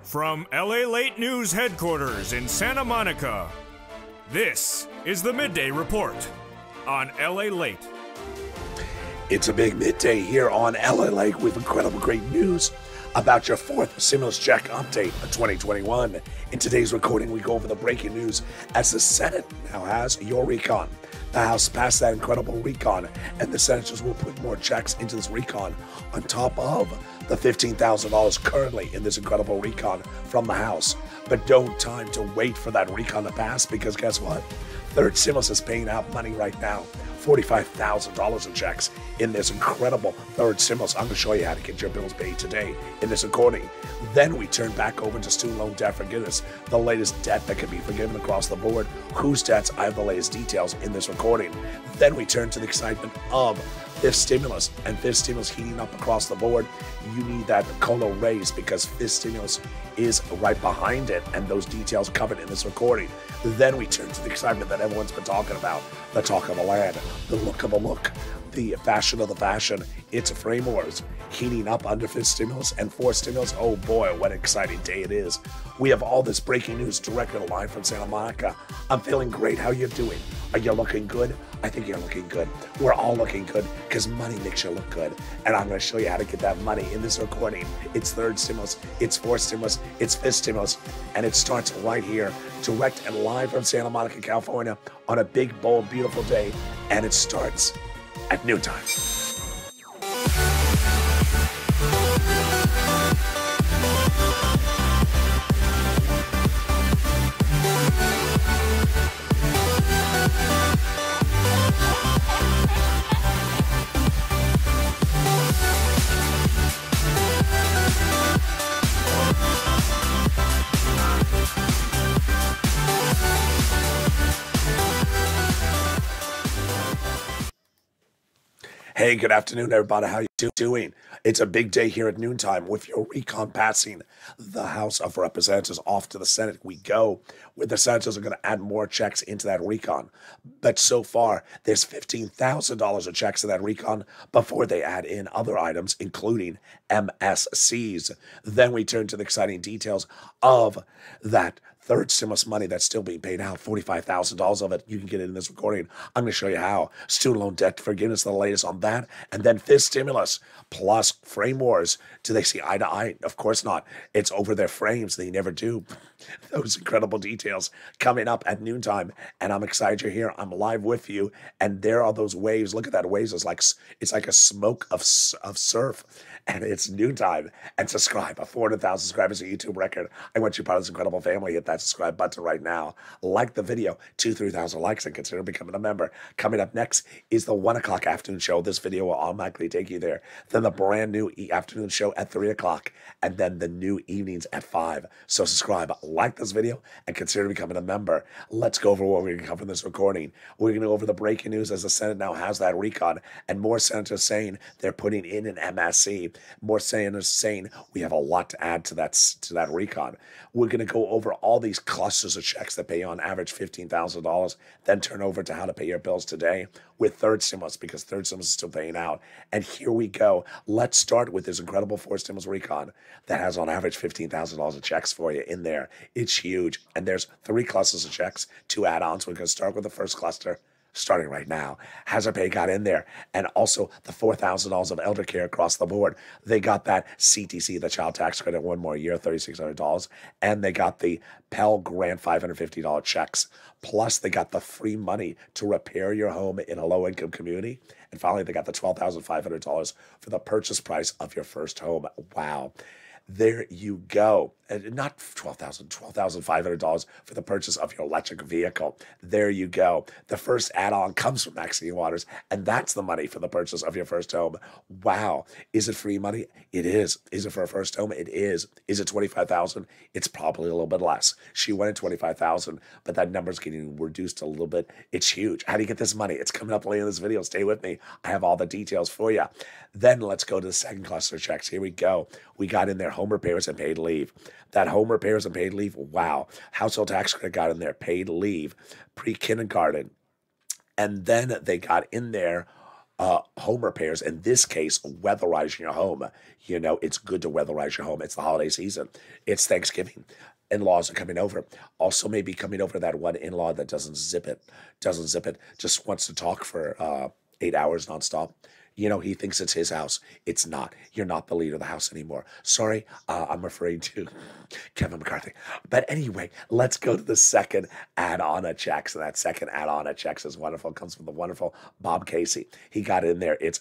From LALATE News headquarters in Santa Monica, this is the Midday Report on LALATE. It's a big midday here on LALATE with incredible great news about your fourth stimulus check update of 2021. In today's recording, we go over the breaking news as the Senate now has your RECON. The House passed that incredible RECON, and the senators will put more checks into this RECON on top of the $15,000 currently in this incredible RECON from the House. But don't time to wait for that RECON to pass, because guess what? Third stimulus is paying out money right now. $45,000 in checks in this incredible third stimulus. I'm going to show you how to get your bills paid today in this recording. Then we turn back over to student loan debt forgiveness, the latest debt that can be forgiven across the board. Whose debts? I have the latest details in this recording. Then we turn to the excitement of fifth stimulus, and fifth stimulus heating up across the board. You need that COLA raise because fifth stimulus is right behind it, and those details covered in this recording. Then we turn to the excitement that everyone's been talking about, the talk of the land, the look of the look, the fashion of the fashion. It's a frame wars heating up under fifth stimulus and fourth stimulus. Oh boy, what an exciting day it is. We have all this breaking news directly live from Santa Monica. I'm feeling great. How you doing? Are you looking good? I think you're looking good. We're all looking good because money makes you look good. And I'm going to show you how to get that money in this recording. It's third stimulus, it's fourth stimulus, it's fifth stimulus, and it starts right here, direct and live from Santa Monica, California, on a big, bold, beautiful day. And it starts at noontime. Hey, good afternoon, everybody. How you doing? It's a big day here at noontime with your RECON passing the House of Representatives off to the Senate. We go where the senators are going to add more checks into that RECON. But so far, there's $15,000 of checks in that RECON before they add in other items, including MSCs. Then we turn to the exciting details of that third stimulus money that's still being paid out, $45,000 of it. You can get it in this recording. I'm going to show you how. Student loan debt forgiveness, the latest on that. And then fifth stimulus plus frame wars. Do they see eye to eye? Of course not. It's over their frames. They never do. Those incredible details coming up at noontime. And I'm excited you're here. I'm live with you. And there are those waves. Look at that waves. It's like a smoke of surf. And it's noontime. And subscribe. 400,000 subscribers, a YouTube record. I want you part of this incredible family. Hit that subscribe button right now. Like the video. 2,000-3,000 likes and consider becoming a member. Coming up next is the 1 o'clock afternoon show. This video will automatically take you there. Then the brand new afternoon show at 3 o'clock. And then the new evenings at 5. So subscribe, like this video, and consider becoming a member. Let's go over what we're going to cover in this recording. We're going to go over the breaking news as the Senate now has that RECON. And more senators saying they're putting in an MSC. More senators saying we have a lot to add to that RECON. We're going to go over all these clusters of checks that pay on average $15,000, then turn over to how to pay your bills today with third stimulus, because third stimulus is still paying out. And here we go. Let's start with this incredible fourth stimulus RECON that has on average $15,000 of checks for you in there. It's huge. And there's 3 clusters of checks, 2 add-ons. We're going to start with the first cluster, starting right now. Hazard pay got in there, and also the $4,000 of elder care across the board. They got that CTC, the child tax credit, 1 more year, $3,600, and they got the Pell Grant $550 checks. Plus, they got the free money to repair your home in a low-income community. And finally, they got the $12,500 for the purchase price of your first home. Wow. There you go. Not $12,500 for the purchase of your electric vehicle. There you go. The first add-on comes from Maxine Waters, and that's the money for the purchase of your first home. Wow. Is it free money? It is. Is it for a first home? It is. Is it $25,000? It's probably a little bit less. She wanted $25,000, but that number's getting reduced a little bit. It's huge. How do you get this money? It's coming up later in this video. Stay with me. I have all the details for you. Then let's go to the second cluster of checks. Here we go. We got in there home repairs and paid leave. That home repairs and paid leave, wow. Household tax credit got in there, paid leave, pre-kindergarten. And then they got in there home repairs, in this case, weatherizing your home. You know, it's good to weatherize your home. It's the holiday season. It's Thanksgiving. In-laws are coming over. Also maybe coming over that one in-law that doesn't zip it, just wants to talk for 8 hours nonstop. You know, he thinks it's his house. It's not. You're not the leader of the house anymore. Sorry, I'm referring to Kevin McCarthy. But anyway, let's go to the second add-on of checks. And that second add-on of checks is wonderful. It comes from the wonderful Bob Casey. He got in there. It's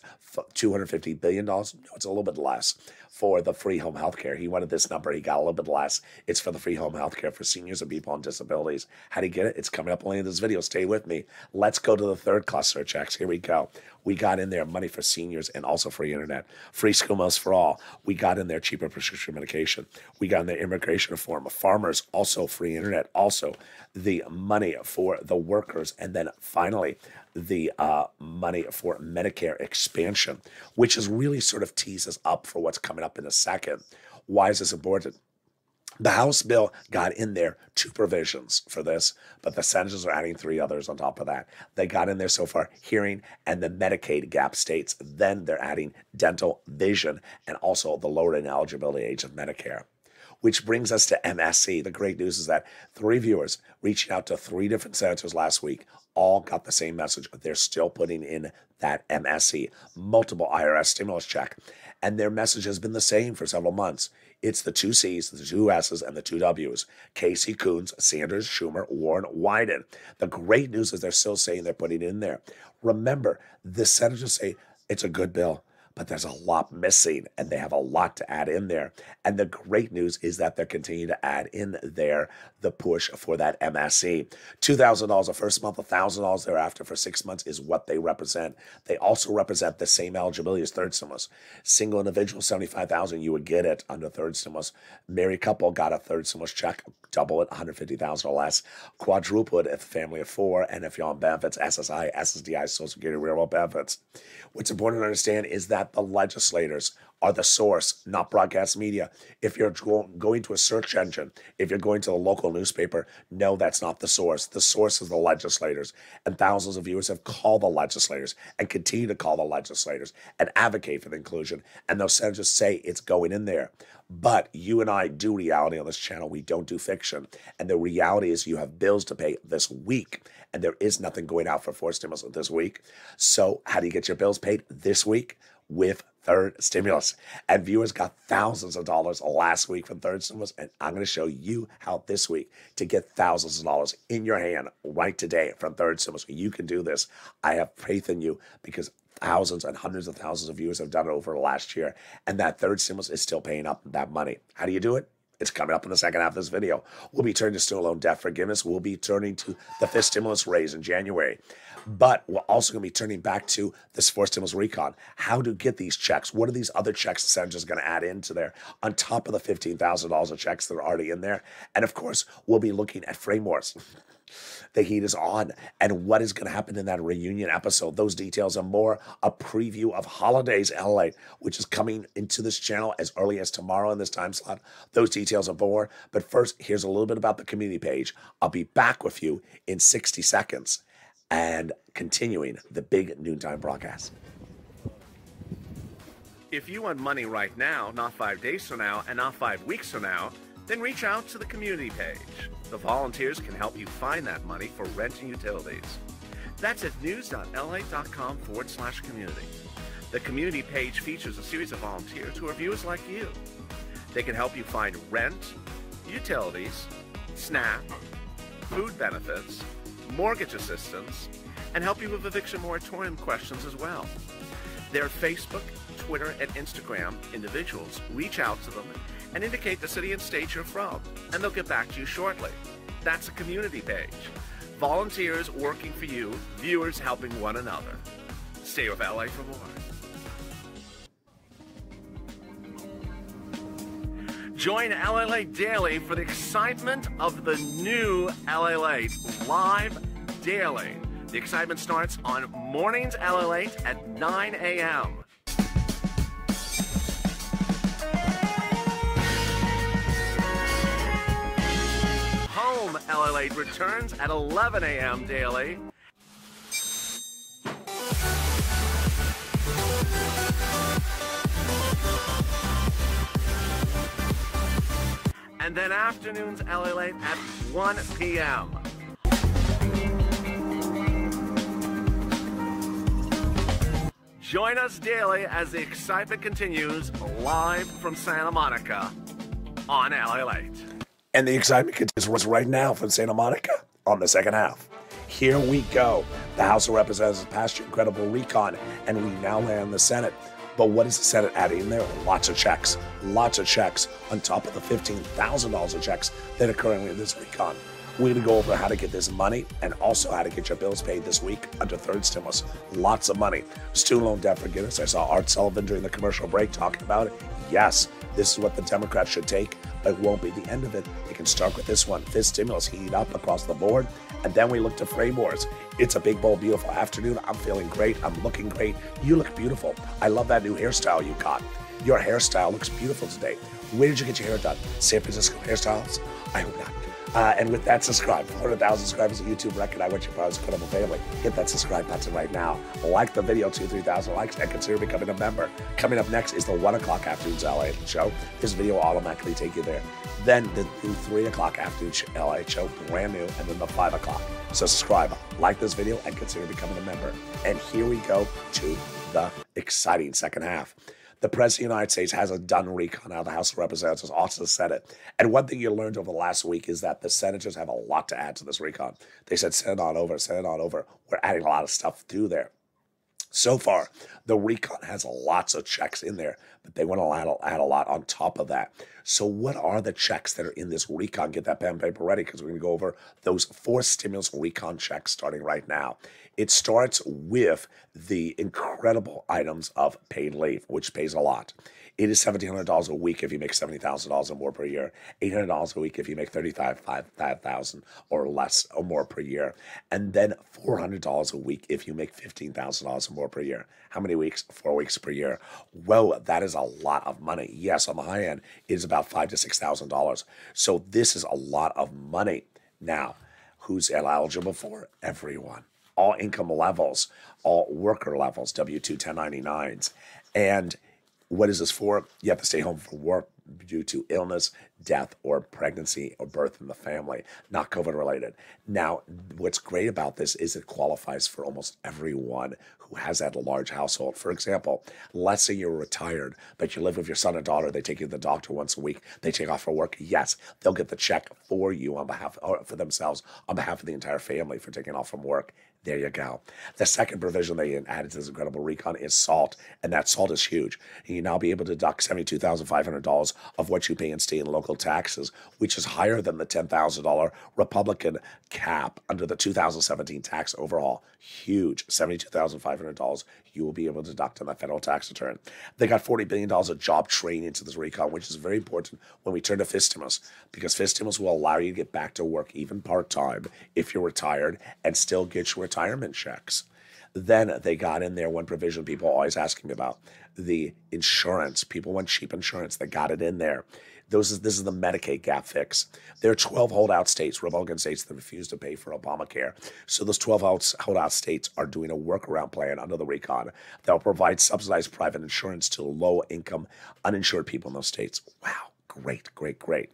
$250 billion. No, it's a little bit less for the free home health care. He wanted this number. He got a little bit less. It's for the free home health care for seniors and people on disabilities. How do you get it? It's coming up only in this video. Stay with me. Let's go to the third cluster of checks. Here we go. We got in there money for seniors and also free internet. Free school meals for all. We got in there cheaper prescription medication. We got in there immigration reform. Farmers, also free internet. Also the money for the workers. And then finally, the money for Medicare expansion, which is really sort of teases us up for what's coming up in a second. Why is this important? The House bill got in there 2 provisions for this, but the senators are adding 3 others on top of that. They got in there so far hearing and the Medicaid gap states. Then they're adding dental, vision, and also the lowered ineligibility age of Medicare. Which brings us to MSC. The great news is that 3 viewers reaching out to 3 different senators last week all got the same message. They're still putting in that MSC, multiple IRS stimulus check. And their message has been the same for several months. It's the 2 C's, the 2 S's, and the 2 W's. Casey, Coons, Sanders, Schumer, Warren, Wyden. The great news is they're still saying they're putting it in there. Remember, the senators say it's a good bill, but there's a lot missing, and they have a lot to add in there. And the great news is that they're continuing to add in there the push for that MSC. $2,000 the first month, $1,000 thereafter for 6 months is what they represent. They also represent the same eligibility as third stimulus. Single individual, $75,000, you would get it under third stimulus. Married couple got a third stimulus check, double it, $150,000 or less. Quadruple it if a family of 4, and if you're on benefits, SSI, SSDI, Social Security, real-world benefits. What's important to understand is that the legislators are the source, not broadcast media. If you're going to a search engine, if you're going to the local newspaper, no, that's not the source. The source is the legislators. And thousands of viewers have called the legislators and continue to call the legislators and advocate for the inclusion. And those senators say it's going in there. But you and I do reality on this channel. We don't do fiction. And the reality is you have bills to pay this week. And there is nothing going out for 4 stimulus this week. So how do you get your bills paid this week? With third stimulus. And viewers got thousands of dollars last week from third stimulus. And I'm going to show you how this week to get thousands of dollars in your hand right today from third stimulus. You can do this. I have faith in you because thousands and hundreds of thousands of viewers have done it over the last year. And that third stimulus is still paying up that money. How do you do it? It's coming up in the second half of this video. We'll be turning to student loan debt forgiveness. We'll be turning to the 5th stimulus raise in January. But we're also going to be turning back to this 4th stimulus recon. How to get these checks? What are these other checks the senators going to add into there on top of the $15,000 of checks that are already in there? And of course, we'll be looking at frameworks. The heat is on, and what is going to happen in that reunion episode. Those details and more. A preview of Holidays LALATE, which is coming into this channel as early as tomorrow in this time slot. Those details and more. But first, here's a little bit about the community page. I'll be back with you in 60 seconds and continuing the big noontime broadcast. If you want money right now, not 5 days from now, and not 5 weeks from now, then reach out to the community page. The volunteers can help you find that money for rent and utilities. That's at news.lalate.com/community. The community page features a series of volunteers who are viewers like you. They can help you find rent, utilities, SNAP, food benefits, mortgage assistance, and help you with eviction moratorium questions as well. Their Facebook, Twitter, and Instagram individuals reach out to them and indicate the city and state you're from, and they'll get back to you shortly. That's a community page. Volunteers working for you, viewers helping one another. Stay with LA for more. Join LALATE Daily for the excitement of the new LALATE live daily. The excitement starts on mornings LALATE at 9 a.m. Home LALATE returns at 11 a.m. daily. and then afternoons LALATE at 1 p.m. Join us daily as the excitement continues live from Santa Monica on LALATE. And the excitement continues right now from Santa Monica on the second half. Here we go. The House of Representatives passed your incredible recon, and we now land the Senate. But what is the Senate adding in there? Lots of checks. Lots of checks on top of the $15,000 of checks that are currently in this recon. We're going to go over how to get this money and also how to get your bills paid this week under third stimulus. Lots of money. Student loan debt forgiveness. I saw Art Sullivan during the commercial break talking about it. Yes, this is what the Democrats should take, but it won't be the end of it. We can start with this one. Fifth stimulus, heat up across the board. And then we look to frame wars. It's a big, bold, beautiful afternoon. I'm feeling great. I'm looking great. You look beautiful. I love that new hairstyle you got. Your hairstyle looks beautiful today. Where did you get your hair done? San Francisco Hairstyles? I hope not. And with that, subscribe. 400,000 subscribers at YouTube record. I want your proud, incredible family. Hit that subscribe button right now. Like the video, 2,000-3,000 likes, and consider becoming a member. Coming up next is the 1 o'clock afternoon LA show. This video will automatically take you there. Then the new 3 o'clock afternoon LA show, brand new, and then the 5 o'clock. So subscribe, like this video, and consider becoming a member. And here we go to the exciting second half. The President of the United States has a done recon out of the House of Representatives, also the Senate. And one thing you learned over the last week is that the senators have a lot to add to this recon. They said, send it on over, send it on over. We're adding a lot of stuff through there. So far, the recon has lots of checks in there, but they want to add a lot on top of that. So what are the checks that are in this recon? Get that pen and paper ready because we're going to go over those 4 stimulus recon checks starting right now. It starts with the incredible items of paid leave, which pays a lot. It is $1,700 a week if you make $70,000 or more per year, $800 a week if you make $35,000 or less or more per year, and then $400 a week if you make $15,000 or more per year. How many weeks? 4 weeks per year. Well, that is a lot of money. Yes, on the high end, it is about $5,000 to $6,000. So this is a lot of money. Now, who's eligible for? Everyone. All income levels, all worker levels, W-2 1099s. And what is this for? You have to stay home from work due to illness, death, or pregnancy or birth in the family, not COVID related. Now, what's great about this is it qualifies for almost everyone who has that large household. For example, let's say you're retired, but you live with your son and daughter. They take you to the doctor once a week. They take off for work. Yes, they'll get the check for you on behalf, or for themselves, on behalf of the entire family for taking off from work. There you go. The second provision they added to this incredible recon is SALT, and that SALT is huge. You now be able to deduct $72,500 of what you pay in state and local taxes, which is higher than the $10,000 Republican cap under the 2017 tax overhaul. Huge. $72,500 you will be able to deduct on that federal tax return. They got $40 billion of job training into this recon, which is very important when we turn to fifth stimulus, because fifth stimulus will allow you to get back to work, even part-time, if you're retired, and still get your retirement checks. Then they got in there one provision people always ask me about, the insurance. People want cheap insurance. They got it in there. This is the Medicaid gap fix. There are 12 holdout states, Republican states, that refuse to pay for Obamacare. So those 12 holdout states are doing a workaround plan under the recon that will provide subsidized private insurance to low-income, uninsured people in those states. Wow, great, great, great.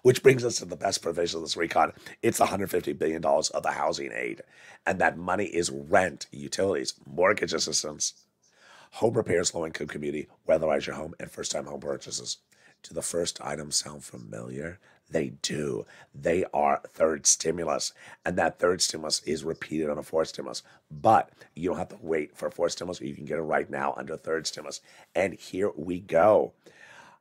Which brings us to the best provision of this recon. It's $150 billion of the housing aid. And that money is rent, utilities, mortgage assistance, home repairs, low-income community, weatherize your home, and first-time home purchases. Do the first items sound familiar? They do. They are third stimulus. And that third stimulus is repeated on a fourth stimulus. But you don't have to wait for a fourth stimulus. You can get it right now under third stimulus. And here we go.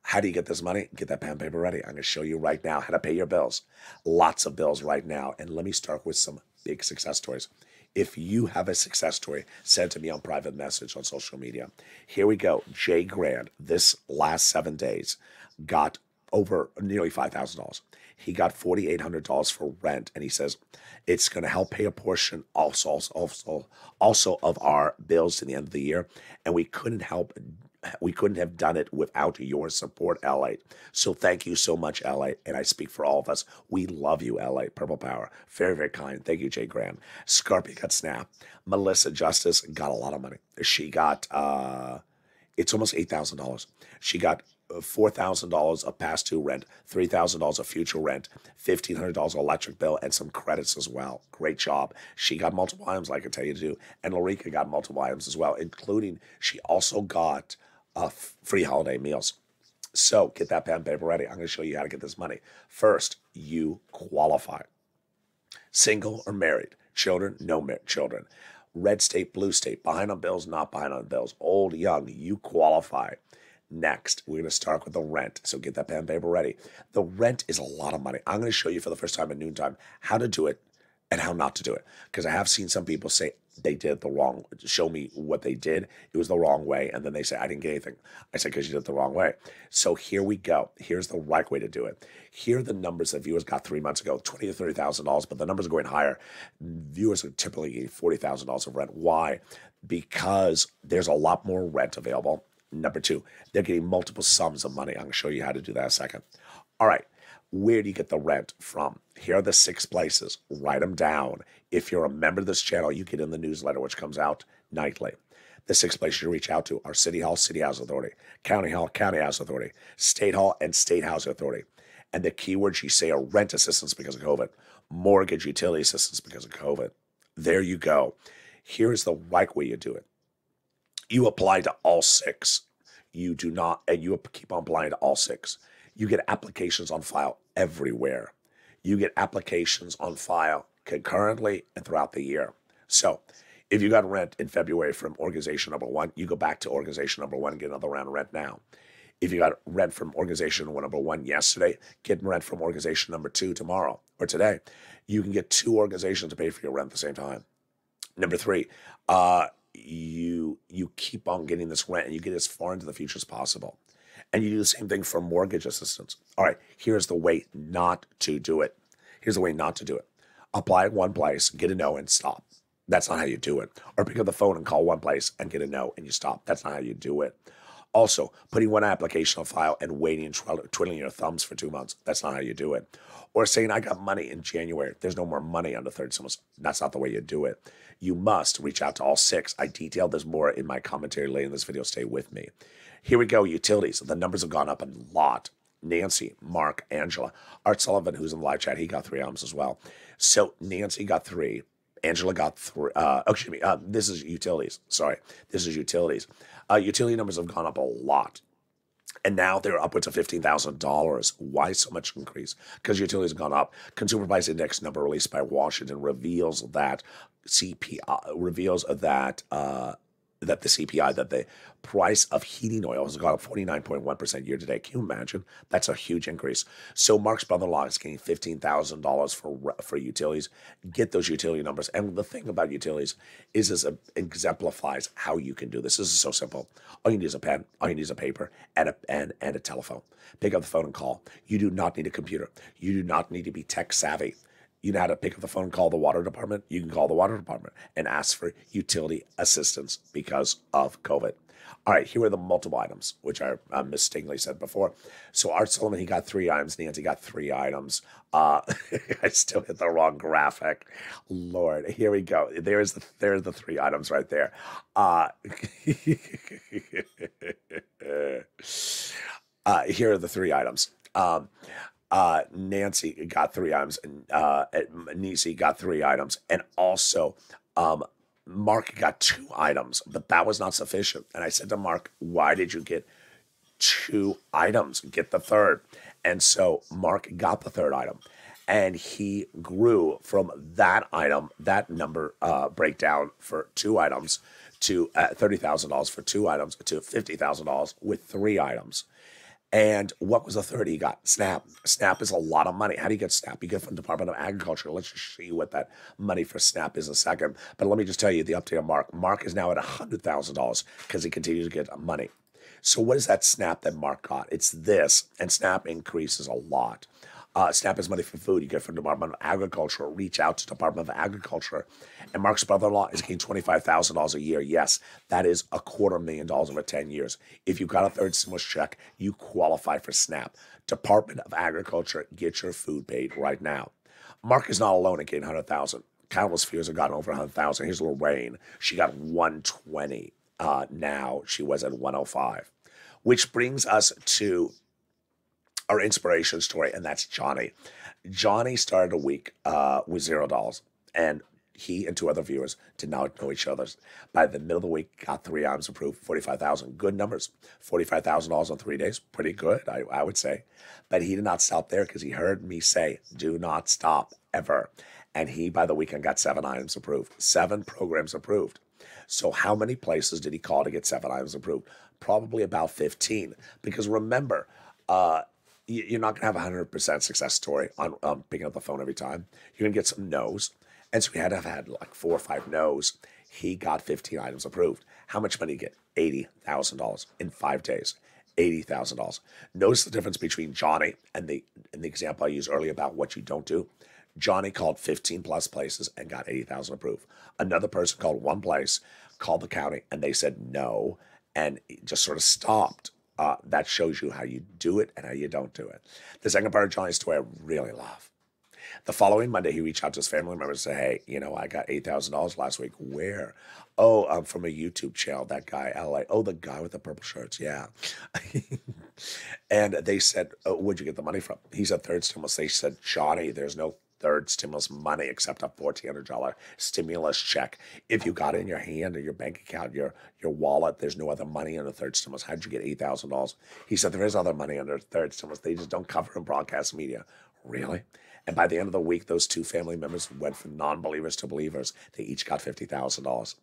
How do you get this money? Get that pen and paper ready. I'm going to show you right now how to pay your bills. Lots of bills right now. And let me start with some big success stories. If you have a success story, send it to me on private message on social media. Here we go. Jay Grant, this last 7 days, got over nearly $5,000. He got $4,800 for rent, and he says it's going to help pay a portion also of our bills to the end of the year, and we couldn't have done it without your support, LA. So thank you so much, LA, and I speak for all of us. We love you, LA. Purple Power. Very, very kind. Thank you, Jay Grant. Scarpy got Snap. Melissa Justice got a lot of money. She got It's almost $8,000. She got $4,000 of past due rent, $3,000 of future rent, $1,500 electric bill, and some credits as well. Great job. She got multiple items, like I tell you to do. And Larica got multiple items as well, including she also got free holiday meals. So get that pen and paper ready. I'm going to show you how to get this money. First, you qualify. Single or married. Children, no children. Red state, blue state. Behind on bills, not behind on bills. Old, young, you qualify. Next, we're going to start with the rent. So get that pen and paper ready. The rent is a lot of money. I'm going to show you for the first time at noontime how to do it and how not to do it. Because I have seen some people say they did it the wrong, show me what they did. It was the wrong way. And then they say, I didn't get anything. I said, because you did it the wrong way. So here we go. Here's the right way to do it. Here are the numbers that viewers got 3 months ago, $20,000 to $30,000, but the numbers are going higher. Viewers are typically getting $40,000 of rent. Why? Because there's a lot more rent available. Number two, they're getting multiple sums of money. I'm going to show you how to do that in a second. All right, where do you get the rent from? Here are the 6 places. Write them down. If you're a member of this channel, you get in the newsletter, which comes out nightly. The 6 places you reach out to are City Hall, City Housing Authority, County Hall, County Housing Authority, State Hall, and State Housing Authority. And the keywords you say are rent assistance because of COVID, mortgage utility assistance because of COVID. There you go. Here's the right way you do it. You apply to all 6. You do not, and you keep on applying to all 6. You get applications on file everywhere. You get applications on file concurrently and throughout the year. So if you got rent in February from organization number 1, you go back to organization number 1 and get another round of rent now. If you got rent from organization number 1 yesterday, get rent from organization number 2 tomorrow or today. You can get 2 organizations to pay for your rent at the same time. Number 3, you keep on getting this rent and you get as far into the future as possible. And you do the same thing for mortgage assistance. All right, here's the way not to do it. Here's the way not to do it. Apply at one place, get a no, and stop. That's not how you do it. Or pick up the phone and call one place and get a no, and you stop. That's not how you do it. Also, putting one application on file and waiting and twiddling your thumbs for 2 months. That's not how you do it. Or saying, I got money in January. There's no more money on the third semester. That's not the way you do it. You must reach out to all 6. I detailed this more in my commentary later in this video. Stay with me. Here we go, utilities. The numbers have gone up a lot. Nancy, Mark, Angela. Art Sullivan, who's in the live chat, he got 3 items as well. So Nancy got 3. Angela got 3. This is utilities. Sorry, this is utilities. Utility numbers have gone up a lot. And now they're upwards of $15,000. Why so much increase? Because utilities have gone up. Consumer Price Index number released by Washington reveals that that the CPI, that the price of heating oil has gone up 49.1% year to date. Can you imagine? That's a huge increase. So Mark's brother-in-law is getting $15,000 for utilities. Get those utility numbers. And the thing about utilities is it exemplifies how you can do this. This is so simple. All you need is a pen, all you need is a paper, and a telephone. Pick up the phone and call. You do not need a computer. You do not need to be tech savvy. You know how to pick up the phone and call the water department? You can call the water department and ask for utility assistance because of COVID. All right, here are the multiple items, which I mistakenly said before. So Art Sullivan, he got 3 items. Nancy got 3 items. I still hit the wrong graphic. Lord, here we go. There's the 3 items right there. Here are the 3 items. Nancy got 3 items, and Nisi got 3 items, and also Mark got 2 items, but that was not sufficient. And I said to Mark, why did you get 2 items? Get the 3rd. And so Mark got the 3rd item, and he grew from that item, that number breakdown for 2 items to $30,000 for 2 items to $50,000 with 3 items. And what was the 3rd he got? SNAP. SNAP is a lot of money. How do you get SNAP? You get it from the Department of Agriculture. Let's just show you what that money for SNAP is in a second. But let me just tell you the update on Mark. Mark is now at $100,000 because he continues to get money. So what is that SNAP that Mark got? It's this, and SNAP increases a lot. SNAP is money for food. You get from Department of Agriculture. Reach out to Department of Agriculture. And Mark's brother-in-law is getting $25,000 a year. Yes, that is $250,000 over 10 years. If you got a 3rd stimulus check, you qualify for SNAP. Department of Agriculture, get your food paid right now. Mark is not alone in getting $100,000. Countless viewers have gotten over $100,000. Here's Lorraine. She got $120,000. Now she was at 105, which brings us to our inspiration story, and that's Johnny. Johnny started a week with $0, and he and two other viewers did not know each other. By the middle of the week, got 3 items approved, 45,000. Good numbers. $45,000 on 3 days. Pretty good, I would say. But he did not stop there because he heard me say, do not stop ever. And he, by the weekend, got 7 items approved. 7 programs approved. So how many places did he call to get 7 items approved? Probably about 15. Because remember, you're not going to have a 100% success story on picking up the phone every time. You're going to get some no's. And so he had to have had like 4 or 5 no's. He got 15 items approved. How much money did he get? $80,000 in 5 days. $80,000. Notice the difference between Johnny and the example I used earlier about what you don't do. Johnny called 15 plus places and got 80,000 approved. Another person called 1 place, called the county, and they said no, and just sort of stopped. That shows you how you do it and how you don't do it. The second part of Johnny's story I really love. The following Monday, he reached out to his family members and said, hey, I got $8,000 last week. Where? Oh, I'm from a YouTube channel, that guy, LA. Oh, the guy with the purple shirts, yeah. And they said, oh, where'd you get the money from? He said, third stimulus. They said, Johnny, there's no third stimulus money except a $1,400 stimulus check. If you got it in your hand or your bank account, your wallet, there's no other money in the third stimulus. How'd you get $8,000? He said, there is other money under third stimulus. They just don't cover in broadcast media. Really? And by the end of the week, those 2 family members went from non-believers to believers. They each got $50,000.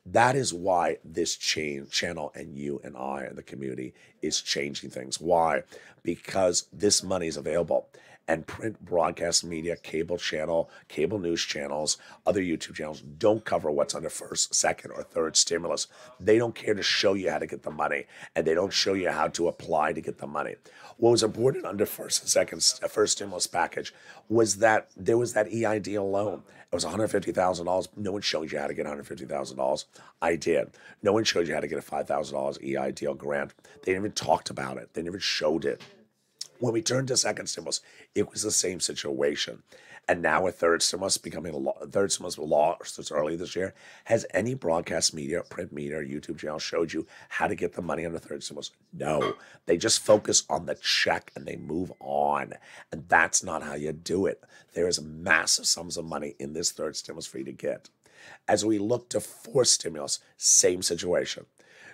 That is why this channel and you and I and the community is changing things. Why? Because this money is available. And print, broadcast media, cable channel, cable news channels, other YouTube channels don't cover what's under first, second, or third stimulus. They don't care to show you how to get the money, and they don't show you how to apply to get the money. What was important under first and second, first stimulus package was that there was that EID loan. It was $150,000. No one showed you how to get $150,000. I did. No one showed you how to get a $5,000 EID grant. They never talked about it. They never showed it. When we turned to second stimulus, it was the same situation. And now with third stimulus becoming third stimulus law since early this year, has any broadcast media, print media, YouTube channel showed you how to get the money under third stimulus? No. They just focus on the check and they move on. And that's not how you do it. There is massive sums of money in this third stimulus for you to get. As we look to fourth stimulus, same situation.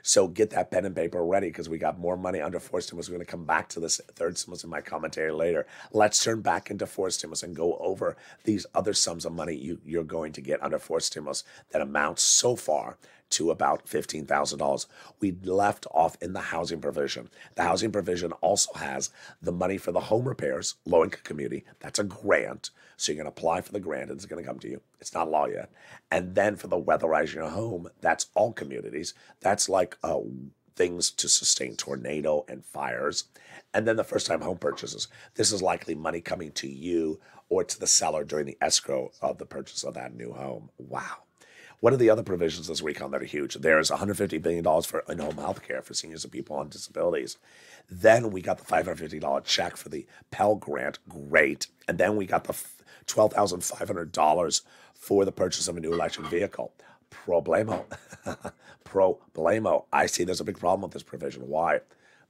So get that pen and paper ready because we got more money under fourth stimulus. We're going to come back to this third stimulus in my commentary later. Let's turn back into fourth stimulus and go over these other sums of money you're going to get under fourth stimulus that amounts so far to about $15,000. We left off in the housing provision. The housing provision also has the money for the home repairs, low-income community. That's a grant. So you're going to apply for the grant, and it's going to come to you. It's not law yet. And then for the weatherizing your home, that's all communities. That's like things to sustain tornado and fires. And then the first-time home purchases. This is likely money coming to you or to the seller during the escrow of the purchase of that new home. Wow. What are the other provisions this RECON that are huge? There's $150 billion for in-home health care for seniors and people on disabilities. Then we got the $550 check for the Pell Grant. Great. And then we got the $12,500 for the purchase of a new electric vehicle. Problemo. Problemo. I see there's a big problem with this provision. Why?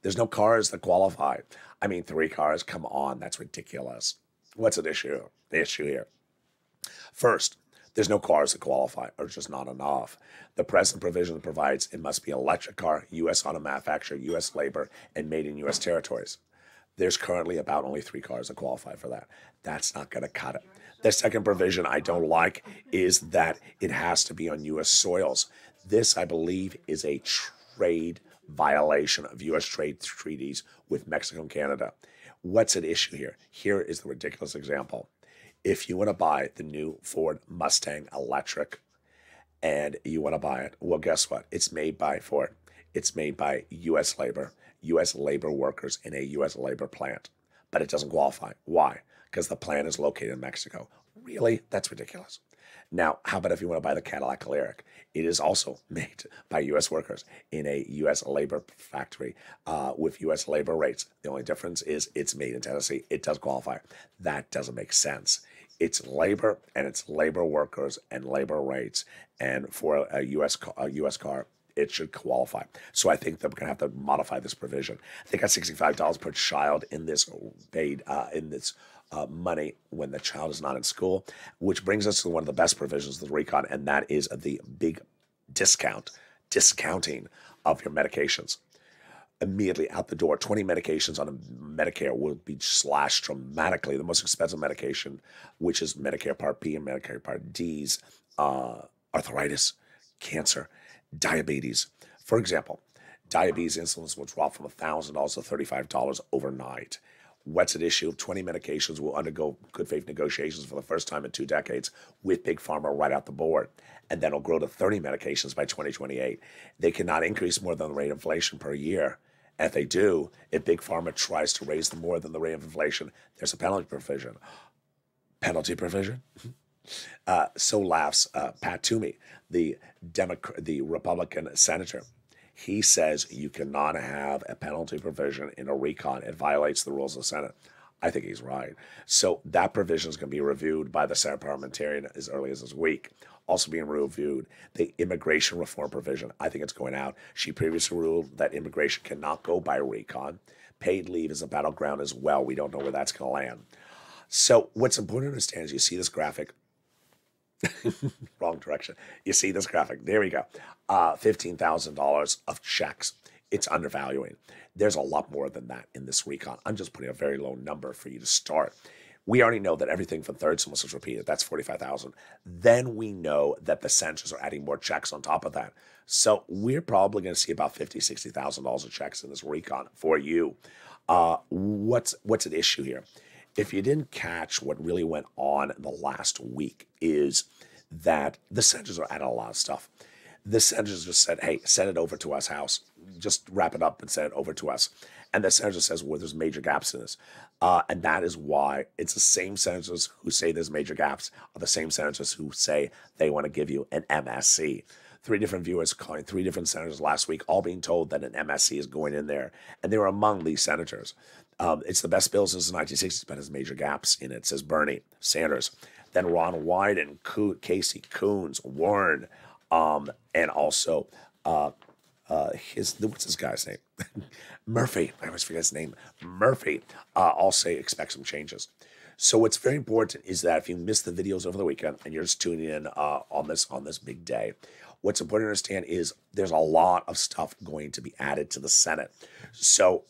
There's no cars that qualify. I mean, 3 cars. Come on. That's ridiculous. What's an issue? The issue here. First, there's no cars that qualify, or just not enough. The present provision provides it must be an electric car, U.S. auto manufacturer, U.S. labor, and made in U.S. territories. There's currently about only 3 cars that qualify for that. That's not going to cut it. The second provision I don't like is that it has to be on U.S. soils. This, I believe, is a trade violation of U.S. trade treaties with Mexico and Canada. What's at issue here? Here is the ridiculous example. If you want to buy the new Ford Mustang electric and you want to buy it, well, guess what? It's made by Ford. It's made by U.S. labor workers in a U.S. labor plant. But it doesn't qualify. Why? Because the plant is located in Mexico. Really? That's ridiculous. Now, how about if you want to buy the Cadillac Lyric? It is also made by U.S. workers in a U.S. labor factory with U.S. labor rates. The only difference is it's made in Tennessee. It does qualify. That doesn't make sense. It's labor and it's labor workers and labor rates. And for a U.S. car, it should qualify. So I think that we're going to have to modify this provision. They got $65 per child in this paid money when the child is not in school, which brings us to one of the best provisions of the recon, and that is the big discounting of your medications. Immediately out the door, 20 medications on Medicare will be slashed dramatically. The most expensive medication, which is Medicare Part B and Medicare Part D's, arthritis, cancer, diabetes. For example, diabetes insulins will drop from $1,000 to $35 overnight. What's at issue? 20 medications will undergo good faith negotiations for the first time in 2 decades with Big Pharma right out the board. And then it'll grow to 30 medications by 2028. They cannot increase more than the rate of inflation per year. And if they do, if Big Pharma tries to raise them more than the rate of inflation, there's a penalty provision. Penalty provision? So laughs Pat Toomey, the Republican senator. He says you cannot have a penalty provision in a recon. It violates the rules of the Senate. I think he's right. So that provision is going to be reviewed by the Senate parliamentarian as early as this week. Also being reviewed, the immigration reform provision. I think it's going out. She previously ruled that immigration cannot go by recon. Paid leave is a battleground as well. We don't know where that's going to land. So what's important to understand is you see this graphic. Wrong direction. You see this graphic. There we go. $15,000 of checks. It's undervaluing. There's a lot more than that in this recon. I'm just putting a very low number for you to start. We already know that everything from third stimulus is repeated. That's $45,000. Then we know that the senators are adding more checks on top of that. So we're probably going to see about $50,000, $60,000 of checks in this recon for you. What's at issue here? If you didn't catch what really went on in the last week is that the senators are adding a lot of stuff. The senators just said, hey, send it over to us, House. Just wrap it up and send it over to us. And the senator says, well, there's major gaps in this. And that is why it's the same senators who say there's major gaps are the same senators who say they want to give you an MSC. 3 different viewers calling 3 different senators last week, all being told that an MSC is going in there. And they were among these senators. It's the best bill since the 1960s, but has major gaps in it, says Bernie Sanders. Then Ron Wyden, Casey Coons, Warren, and also what's this guy's name? Murphy. I always forget his name. Murphy. All say expect some changes. So what's very important is that if you missed the videos over the weekend and you're just tuning in on this big day, what's important to understand is there's a lot of stuff going to be added to the Senate. So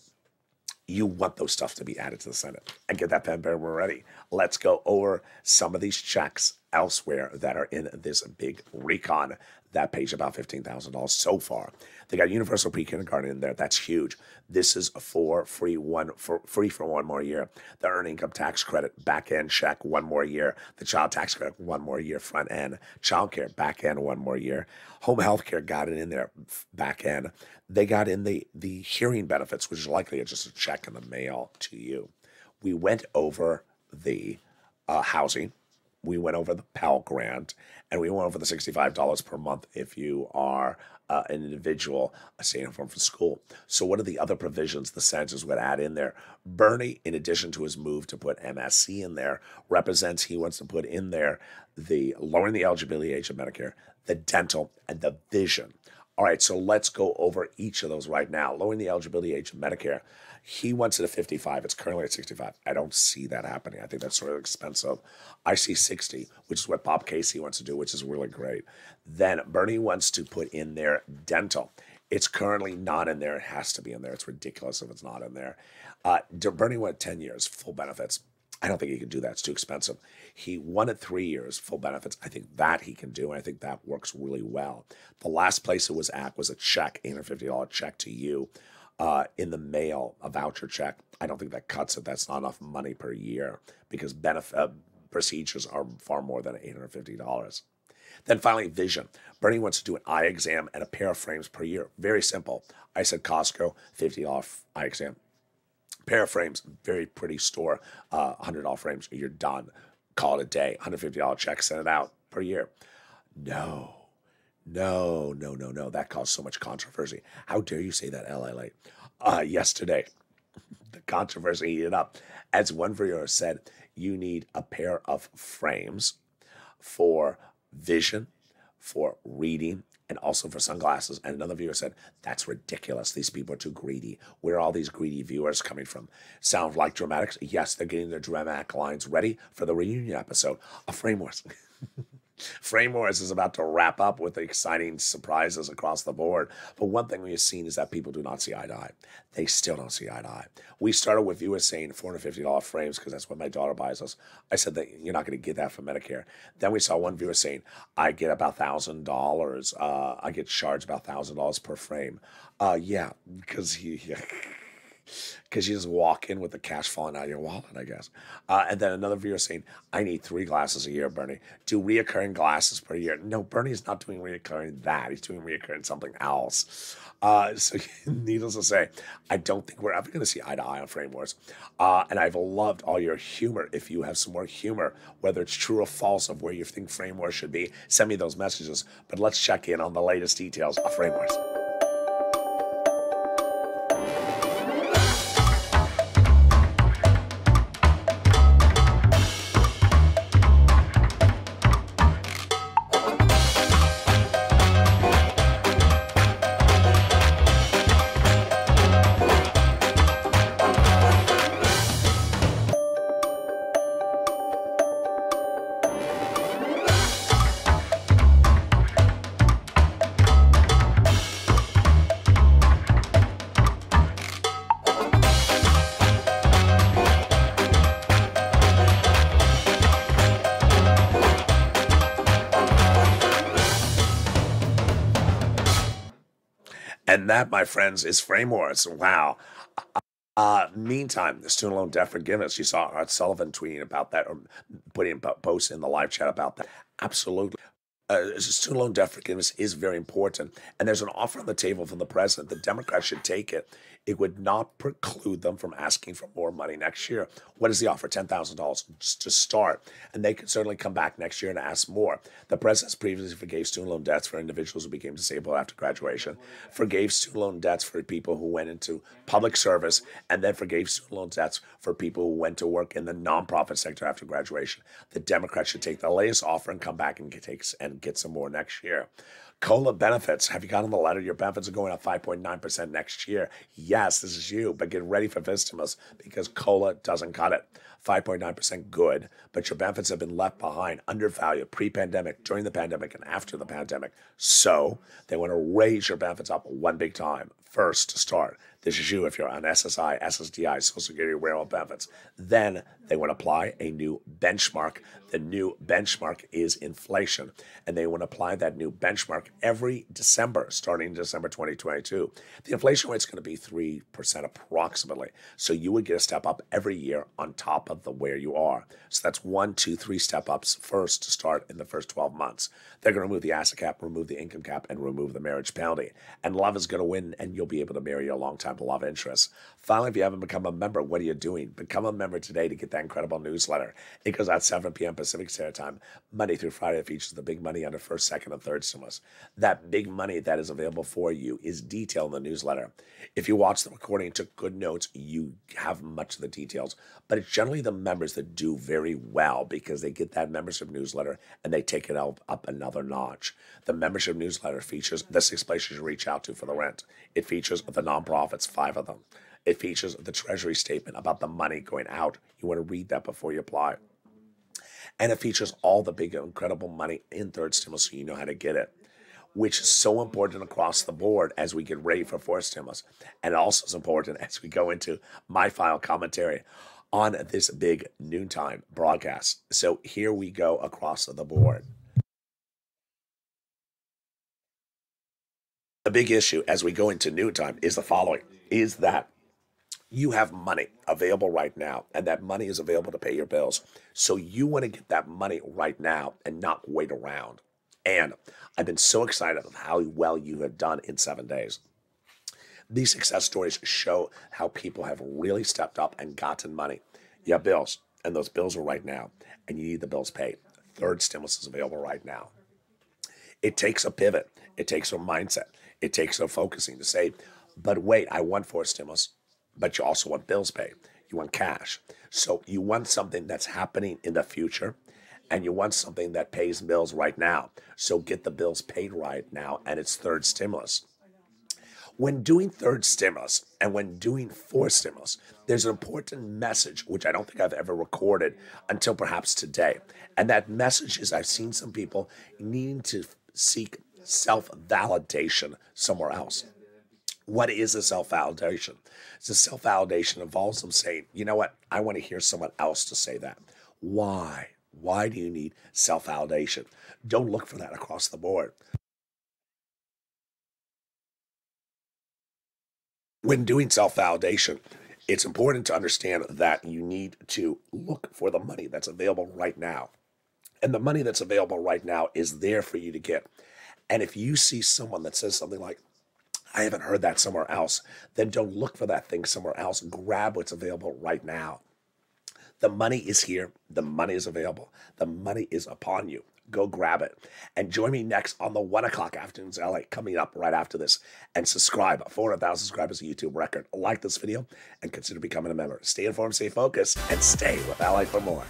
you want those stuff to be added to the Senate. And get that pen paper ready. Let's go over some of these checks elsewhere that are in this big recon that pays about $15,000 so far. They got universal pre-kindergarten in there. That's huge. This is for free for 1 more year. The earned income tax credit back end check 1 more year. The child tax credit 1 more year front end. Child care back end 1 more year. Home health care got it in there back end. They got in the hearing benefits, which is likely just a check in the mail to you. We went over the housing. We went over the Pell Grant, and we went over the $65 per month if you are an individual staying home from school. So what are the other provisions the senators would add in there? Bernie, in addition to his move to put MSC in there, represents he wants to put in there the lowering the eligibility age of Medicare, the dental, and the vision. All right, so let's go over each of those right now. Lowering the eligibility age of Medicare. He wants it at 55. It's currently at 65. I don't see that happening. I think that's sort of expensive. I see 60, which is what Bob Casey wants to do, which is really great. Then Bernie wants to put in there dental. It's currently not in there. It has to be in there. It's ridiculous if it's not in there. Bernie went 10 years, full benefits. I don't think he can do that. It's too expensive. He wanted 3 years, full benefits. I think that he can do, and I think that works really well. The last place it was at was a check, $850 check to you in the mail, a voucher check. I don't think that cuts it. That's not enough money per year because procedures are far more than $850. Then finally, vision. Bernie wants to do an eye exam and a pair of frames per year. Very simple. I said Costco, $50 eye exam. Pair of frames, very pretty store, $100 frames, you're done. Call it a day, $150 check, send it out per year. No. That caused so much controversy. How dare you say that, LALATE? Yesterday, the controversy heated up. As one viewer said, you need a pair of frames for vision, for reading, and also for sunglasses. And another viewer said, that's ridiculous. These people are too greedy. Where are all these greedy viewers coming from? Sound like dramatics? Yes, they're getting their dramatic lines ready for the reunion episode of Frame Wars. Frame Wars is about to wrap up with exciting surprises across the board. But one thing we've seen is that people do not see eye to eye. They still don't see eye to eye. We started with viewers saying $450 frames because that's what my daughter buys us. I said that you're not going to get that from Medicare. Then we saw one viewer saying, I get about $1,000. I get charged about $1,000 per frame. Yeah, because because you just walk in with the cash falling out of your wallet, I guess. And then another viewer saying, I need 3 glasses a year, Bernie. Do reoccurring glasses per year. No, Bernie's not doing reoccurring that. He's doing reoccurring something else. So needless to say, I don't think we're ever going to see eye to eye on Frame Wars. And I've loved all your humor. If you have some more humor, whether it's true or false of where you think Frame Wars should be, send me those messages. But let's check in on the latest details of Frame Wars. And that, my friends, is Frame Wars. Wow. Meantime, the student loan debt forgiveness. You saw Art Sullivan tweeting about that or putting a post in the live chat about that. Absolutely. Student loan debt forgiveness is very important. And there's an offer on the table from the president. The Democrats should take it. It would not preclude them from asking for more money next year. What is the offer? $10,000 just to start. And they could certainly come back next year and ask more. The president previously forgave student loan debts for individuals who became disabled after graduation, forgave student loan debts for people who went into public service, and then forgave student loan debts for people who went to work in the nonprofit sector after graduation. The Democrats should take the latest offer and come back and get some more next year. COLA benefits. Have you gotten the letter? Your benefits are going up 5.9% next year. Yes, this is you, but get ready for Vistimus because COLA doesn't cut it. 5.9% good, but your benefits have been left behind, undervalued, pre-pandemic, during the pandemic, and after the pandemic. So they want to raise your benefits up one big time. First, to start, this is you if you're on SSI, SSDI, Social Security, Railroad benefits. Then they want to apply a new benchmark. The new benchmark is inflation, and they want to apply that new benchmark every December, starting December 2022. The inflation rate is going to be 3% approximately, so you would get a step up every year on top of the where you are. So that's 1, 2, 3 step ups first to start in the first 12 months. They're going to remove the asset cap, remove the income cap, and remove the marriage penalty. And love is going to win, and you'll be able to marry your long-time love interest. Finally, if you haven't become a member, what are you doing? Become a member today to get that incredible newsletter. It goes out 7 p.m. Pacific Standard Time, Monday through Friday. It features the big money under first, second, and third stimulus. That big money that is available for you is detailed in the newsletter. If you watch the recording and took good notes, you have much of the details. But it's generally the members that do very well because they get that membership newsletter and they take it up another notch. The membership newsletter features the 6 places you reach out to for the rent. It features the nonprofits, 5 of them. It features the Treasury statement about the money going out. You want to read that before you apply. And it features all the big, incredible money in third stimulus so you know how to get it, which is so important across the board as we get ready for fourth stimulus. And it also is important as we go into my final commentary on this big noontime broadcast. So here we go across the board. The big issue as we go into noontime is the following, is that you have money available right now, and that money is available to pay your bills. So you want to get that money right now and not wait around. And I've been so excited of how well you have done in 7 days. These success stories show how people have really stepped up and gotten money. You have bills, and those bills are right now, and you need the bills paid. Third stimulus is available right now. It takes a pivot. It takes a mindset. It takes a focusing to say, but wait, I want fourth stimulus, but you also want bills paid. You want cash. So you want something that's happening in the future and you want something that pays bills right now. So get the bills paid right now, and it's third stimulus. When doing third stimulus and when doing fourth stimulus, there's an important message, which I don't think I've ever recorded until perhaps today. And that message is I've seen some people needing to seek self-validation somewhere else. What is a self-validation? It's a self-validation involves them saying, you know what, I want to hear someone else to say that. Why? Why do you need self-validation? Don't look for that across the board. When doing self-validation, it's important to understand that you need to look for the money that's available right now. And the money that's available right now is there for you to get. And if you see someone that says something like, I haven't heard that somewhere else, then don't look for that thing somewhere else. Grab what's available right now. The money is here. The money is available. The money is upon you. Go grab it. And join me next on the 1 o'clock Afternoons LA, coming up right after this. And subscribe. 400,000 subscribers, a YouTube record. Like this video and consider becoming a member. Stay informed, stay focused, and stay with LA for more.